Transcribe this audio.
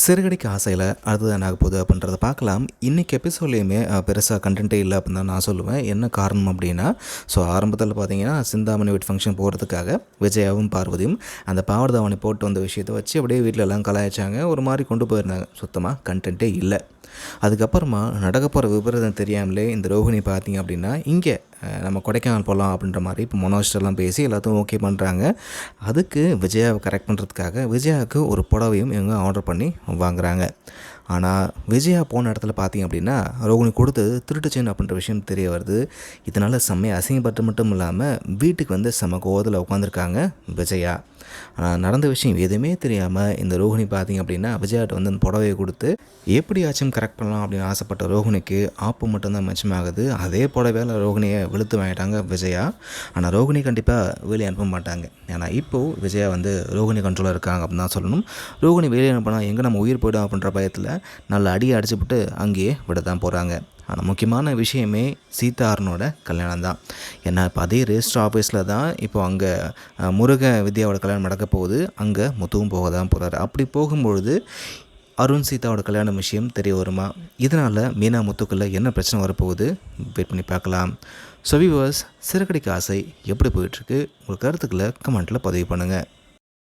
சிறுகடிக்க ஆசையில் அடுத்தது என்ன ஆக போகுது அப்படின்றத பார்க்கலாம். இன்றைக்கி எபிசோட்லேயுமே பெருசாக கண்டென்ட்டே இல்லை அப்படின்னு தான் நான் சொல்லுவேன். என்ன காரணம் அப்படின்னா, ஆரம்பத்தில் பார்த்தீங்கன்னா சிந்தாமணி வீட்டு ஃபங்க்ஷன் போகிறதுக்காக விஜயாவும் பார்வதியும் அந்த பாவடதாவணி போட்டு வந்த விஷயத்தை வச்சு அப்படியே வீட்டில் எல்லாம் கலாய்ச்சாங்க. ஒரு மாதிரி கொண்டு போயிருந்தாங்க. சுத்தமாக கண்டென்ட்டே இல்லை. அதுக்கப்புறமா நடக்க போகிற விபரீதம் தெரியாமலே இந்த ரோஹிணி பார்த்திங்க அப்படின்னா இங்கே நம்ம கொடைக்கானல் போகலாம் அப்படின்ற மாதிரி இப்போ மனோஜ்டெல்லாம் பேசி எல்லாத்தையும் ஓகே பண்ணுறாங்க. அதுக்கு விஜயாவை கரெக்ட் பண்ணுறதுக்காக விஜயாவுக்கு ஒரு புடவையும் இவங்க ஆர்டர் பண்ணி வாங்குகிறாங்க. ஆனால் விஜயா போன இடத்துல பார்த்திங்க அப்படின்னா ரோஹிணி கொடுத்தது திருட்டுச்சேன் அப்படின்ற விஷயம் தெரிய வருது. இதனால் செம்மையை அசிங்கப்பட்டு மட்டும் இல்லாமல் வீட்டுக்கு வந்து செம்ம கோவத்தில் உட்காந்துருக்காங்க விஜயா. ஆனால் நடந்த விஷயம் எதுவுமே தெரியாமல் இந்த ரோஹிணி பார்த்திங்க அப்படின்னா விஜயாட்ட வந்து அந்த புடவையை கொடுத்து எப்படியாச்சும் கரெக்ட் பண்ணலாம் அப்படின்னு ஆசைப்பட்ட ரோஹிணிக்கு ஆப்பு மட்டும்தான் மிச்சமாகுது. அதே புடவையில் ரோஹிணியை வெளுத்து வாங்கிட்டாங்க விஜயா. ஆனால் ரோஹிணி கண்டிப்பாக வெளியே அனுப்ப மாட்டாங்க. ஏன்னா இப்போது விஜயா வந்து ரோஹிணி கண்ட்ரோலில் இருக்காங்க அப்படின்னு தான் சொல்லணும். ரோஹிணி வெளியே அனுப்பினா எங்கே நம்ம உயிர் போய்டும் அப்படின்ற பயத்தில் நல்ல அடியை அடிச்சுவிட்டு அங்கேயே விட தான் போகிறாங்க. ஆனால் முக்கியமான விஷயமே சீதா அருணோட கல்யாணம் தான். ஏன்னா இப்போ அதே ரெஜிஸ்டர் ஆஃபீஸில் தான் இப்போ அங்கே முருக வித்யாவோட கல்யாணம் நடக்க போகுது. அங்கே முத்துவும் போக தான் போகிறாரு. அப்படி போகும்பொழுது அருண் சீதாவோட கல்யாண விஷயம் தெரிய வருமா? இதனால் மீனா முத்துக்குள்ளே என்ன பிரச்சனை வரப்போகுது? வெயிட் பண்ணி பார்க்கலாம். வியூவர்ஸ், சிறுகடிக்க ஆசை எப்படி போயிட்டுருக்கு? உங்கள் கருத்துக்களை கமெண்ட்டில் பதிவு பண்ணுங்கள்.